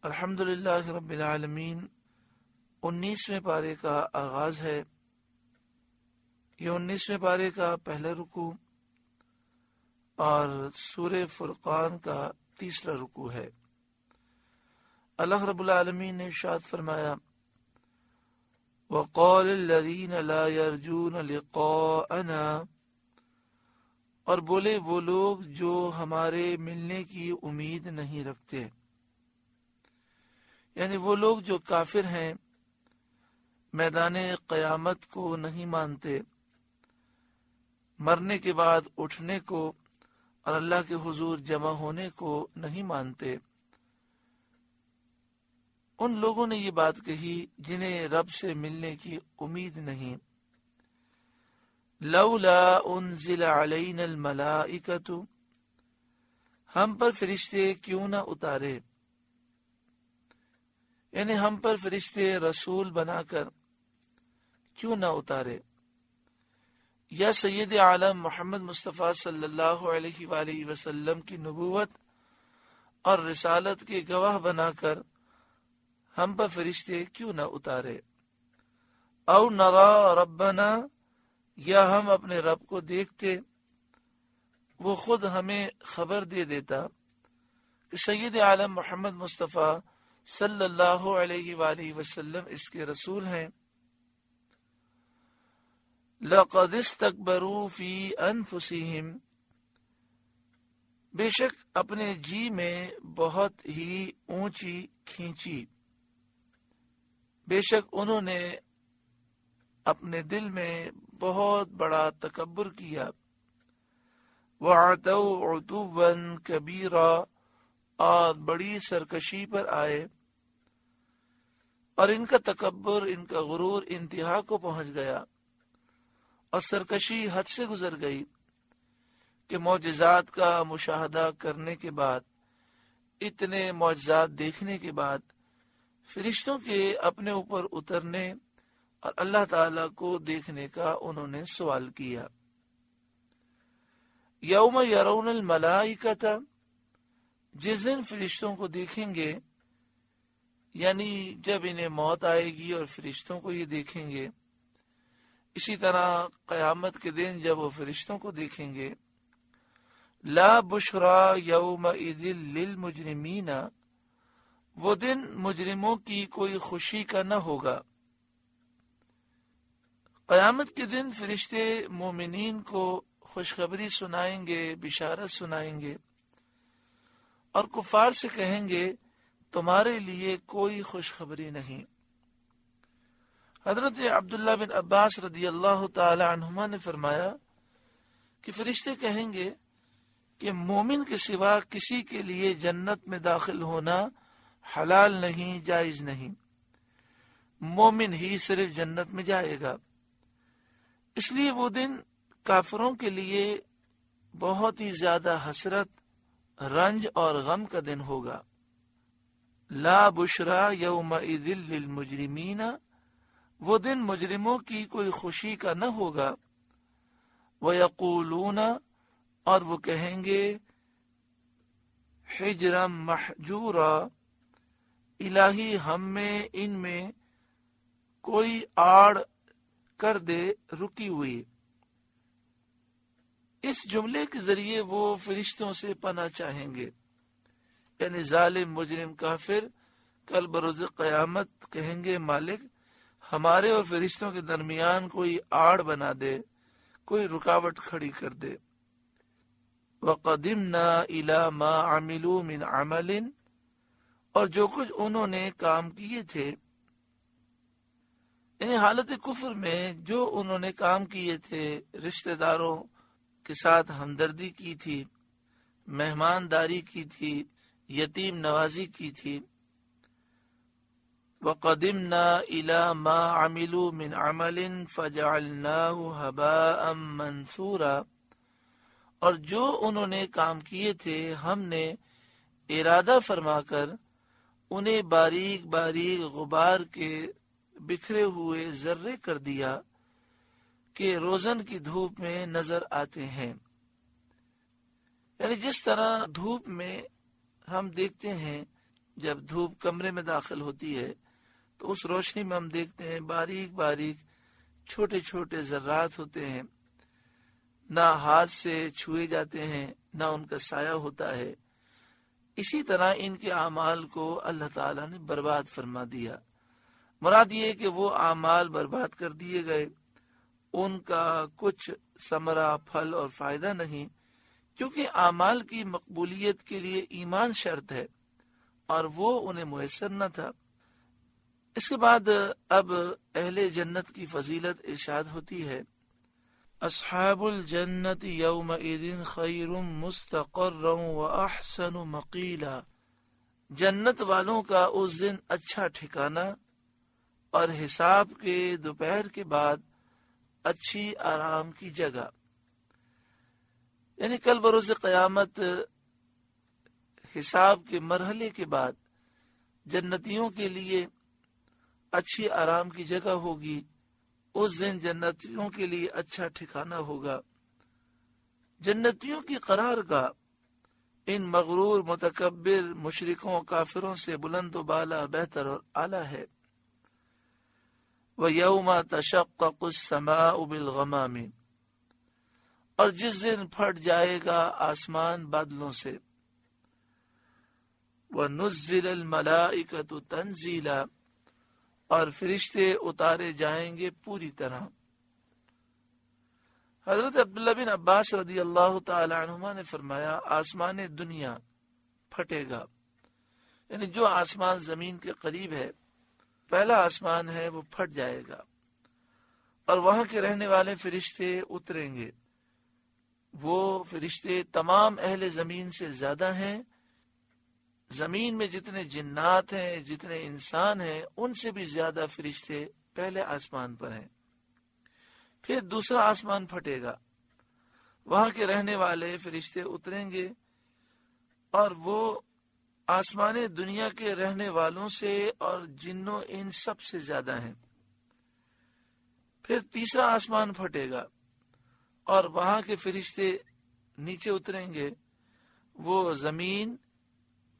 الحمدللہ رب العالمین 19ویں پارے کا آغاز ہے۔ یہ 19ویں پارے کا پہلا رکوع اور سورہ فرقان کا تیسرا رکوع ہے۔ اللہ رب العالمین نے ارشاد فرمایا وَقَالَ الَّذِينَ لَا يَرْجُونَ لِقَاءَنَا، اور بولے وہ لوگ جو ہمارے ملنے کی امید نہیں رکھتے، یعنی وہ لوگ جو کافر ہیں، میدان قیامت کو نہیں مانتے، مرنے کے بعد اٹھنے کو اور اللہ کے حضور جمع ہونے کو نہیں مانتے، ان لوگوں نے یہ بات کہی جنہیں رب سے ملنے کی امید نہیں۔ لولا انزل علینا الملائکۃ، ہم پر فرشتے کیوں نہ اتارے، یعنی ہم پر فرشتے رسول بنا کر کیوں نہ اتارے، یا سید عالم محمد مصطفیٰ صلی اللہ علیہ وآلہ وسلم کی نبوت اور رسالت کے گواہ بنا کر ہم پر فرشتے کیوں نہ اتارے۔ او نرا ربنا، یا ہم اپنے رب کو دیکھتے، وہ خود ہمیں خبر دے دیتا کہ سید عالم محمد مصطفیٰ صلی اللہ علیہ وآلہ وسلم اس کے رسول ہیں۔ لَقَدِ اسْتَكْبَرُوا فِي أَنفُسِهِمْ، بے شک اپنے جی میں بہت ہی اونچی کھینچی، بے شک انہوں نے اپنے دل میں بہت بڑا تکبر کیا۔ وَعَتَوْا عُتُوًّا كَبِيرًا، اور بڑی سرکشی پر آئے، اور ان کا تکبر، ان کا غرور انتہا کو پہنچ گیا اور سرکشی حد سے گزر گئی کہ معجزات کا مشاہدہ کرنے کے بعد، اتنے معجزات دیکھنے کے بعد، فرشتوں کے اپنے اوپر اترنے اور اللہ تعالی کو دیکھنے کا انہوں نے سوال کیا۔ یوم یرون الملائکۃ، جس دن فرشتوں کو دیکھیں گے، یعنی جب انہیں موت آئے گی اور فرشتوں کو یہ دیکھیں گے، اسی طرح قیامت کے دن جب وہ فرشتوں کو دیکھیں گے۔ لا بشرا یومئذ للمجرمین، وہ دن مجرموں کی کوئی خوشی کا نہ ہوگا۔ قیامت کے دن فرشتے مومنین کو خوشخبری سنائیں گے، بشارت سنائیں گے، اور کفار سے کہیں گے تمہارے لیے کوئی خوشخبری نہیں۔ حضرت عبداللہ بن عباس رضی اللہ تعالی عنہما نے فرمایا کہ فرشتے کہیں گے کہ مومن کے سوا کسی کے لیے جنت میں داخل ہونا حلال نہیں، جائز نہیں، مومن ہی صرف جنت میں جائے گا۔ اس لیے وہ دن کافروں کے لیے بہت ہی زیادہ حسرت، رنج اور غم کا دن ہوگا۔ لا بشرا یومئذ للمجرمین، وہ دن مجرموں کی کوئی خوشی کا نہ ہوگا۔ وَيَقُولُونَ، اور وہ کہیں گے حجرا محجورا، الہی ہم میں ان میں کوئی آڑ کر دے رکی ہوئی۔ اس جملے کے ذریعے وہ فرشتوں سے پناہ چاہیں گے، یعنی ظالم، مجرم، کافر کل بروز قیامت کہیں گے مالک ہمارے اور فرشتوں کے درمیان کوئی آڑ بنا دے، کوئی رکاوٹ کھڑی کر دے۔ وَقَدِمْنَا إِلَى مَا عَمِلُوا مِنْ عَمَلٍ، اور جو کچھ انہوں نے کام کیے تھے، یعنی حالت کفر میں جو انہوں نے کام کیے تھے، رشتہ داروں کے ساتھ ہمدردی کی تھی، مہمانداری کی تھی، یتیم نوازی کی تھی۔ وَقَدِمْنَا إِلَى مَا عَمِلُوا مِنْ عَمَلٍ فَجَعَلْنَاهُ هَبَاءً مَنْثُورًا، اور جو انہوں نے کام کیے تھے ہم نے ارادہ فرما کر انہیں باریک باریک غبار کے بکھرے ہوئے ذرے کر دیا کہ روزن کی دھوپ میں نظر آتے ہیں۔ یعنی جس طرح دھوپ میں ہم دیکھتے ہیں جب دھوپ کمرے میں داخل ہوتی ہے تو اس روشنی میں ہم دیکھتے ہیں باریک باریک چھوٹے چھوٹے ذرات ہوتے ہیں، نہ ہاتھ سے چھوئے جاتے ہیں نہ ان کا سایہ ہوتا ہے۔ اسی طرح ان کے اعمال کو اللہ تعالیٰ نے برباد فرما دیا۔ مراد یہ کہ وہ اعمال برباد کر دیے گئے، ان کا کچھ ثمرہ پھل اور فائدہ نہیں، کیونکہ اعمال کی مقبولیت کے لیے ایمان شرط ہے اور وہ انہیں میسر نہ تھا۔ اس کے بعد اب اہل جنت کی فضیلت ارشاد ہوتی ہے، اصحاب الجنت یومئذ خیر مستقرا واحسن مقیلا، جنت والوں کا اس دن اچھا ٹھکانہ اور حساب کے دوپہر کے بعد اچھی آرام کی جگہ، یعنی کل بروز قیامت حساب کے مرحلے کے بعد جنتیوں کے لیے اچھی آرام کی جگہ ہوگی، اس دن جنتیوں کے لیے اچھا ٹھکانہ ہوگا۔ جنتیوں کی قرارگاہ ان مغرور متکبر مشرکوں کافروں سے بلند و بالا بہتر اور اعلیٰ ہے۔ وَيَوْمَ تَشَقَّقُ السَّمَاءُ بِالْغَمَامِ، اور جس دن پھٹ جائے گا آسمان بادلوں سے۔ وَنُزِّلَ الْمَلَائِكَةُ تَنزِيلًا، اور فرشتے اتارے جائیں گے پوری طرح۔ حضرت عبداللہ بن عباس رضی اللہ تعالی عنہما نے فرمایا، آسمان دنیا پھٹے گا، یعنی جو آسمان زمین کے قریب ہے، پہلا آسمان ہے، وہ پھٹ جائے گا اور وہاں کے رہنے والے فرشتے اتریں گے۔ وہ فرشتے تمام اہل زمین سے زیادہ ہیں، زمین میں جتنے جنات ہیں جتنے انسان ہیں ان سے بھی زیادہ فرشتے پہلے آسمان پر ہیں۔ پھر دوسرا آسمان پھٹے گا، وہاں کے رہنے والے فرشتے اتریں گے اور وہ آسمان دنیا کے رہنے والوں سے اور جنوں ان سب سے زیادہ ہیں۔ پھر تیسرا آسمان پھٹے گا اور وہاں کے فرشتے نیچے اتریں گے، وہ زمین،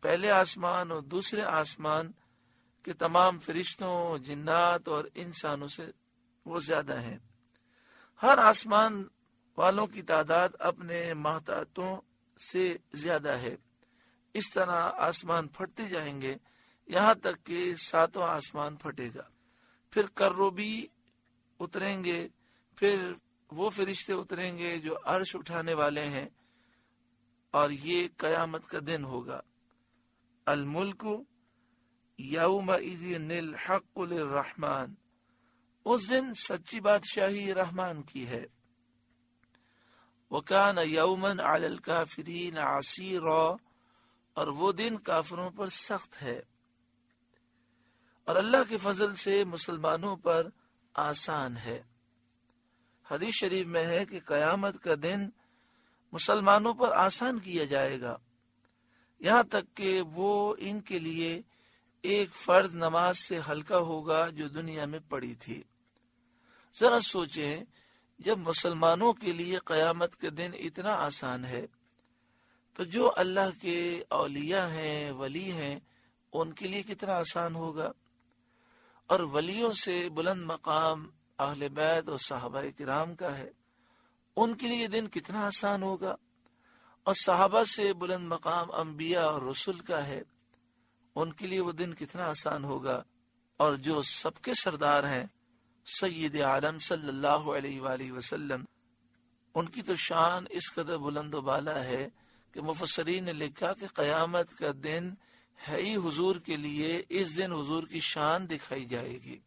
پہلے آسمان اور دوسرے آسمان کے تمام فرشتوں، جنات اور انسانوں سے وہ زیادہ ہیں۔ ہر آسمان والوں کی تعداد اپنے محتاطوں سے زیادہ ہے۔ اس طرح آسمان پھٹتے جائیں گے یہاں تک کہ ساتواں آسمان پھٹے گا۔ پھر کروبی اتریں گے، پھر وہ فرشتے اتریں گے جو عرش اٹھانے والے ہیں، اور یہ قیامت کا دن ہوگا۔ الملک یومئذ الحق للرحمن، اس دن سچی بادشاہی رحمان کی ہے۔ وکان یوما علی الکافرین عسیرا، اور وہ دن کافروں پر سخت ہے اور اللہ کے فضل سے مسلمانوں پر آسان ہے۔ حدیث شریف میں ہے کہ قیامت کا دن مسلمانوں پر آسان کیا جائے گا، یہاں تک کہ وہ ان کے لیے ایک فرض نماز سے ہلکا ہوگا جو دنیا میں پڑی تھی۔ ذرا سوچیں، جب مسلمانوں کے لیے قیامت کے دن اتنا آسان ہے تو جو اللہ کے اولیاء ہیں، ولی ہیں، ان کے لیے کتنا آسان ہوگا۔ اور ولیوں سے بلند مقام اہل بیت اور صحابہ کرام کا ہے، ان کے لیے دن کتنا آسان ہوگا۔ اور صحابہ سے بلند مقام انبیاء اور رسول کا ہے، ان کے لیے وہ دن کتنا آسان ہوگا۔ اور جو سب کے سردار ہیں سید عالم صلی اللہ علیہ وآلہ وسلم، ان کی تو شان اس قدر بلند و بالا ہے کہ مفسرین نے لکھا کہ قیامت کا دن ہے ہی حضور کے لیے، اس دن حضور کی شان دکھائی جائے گی۔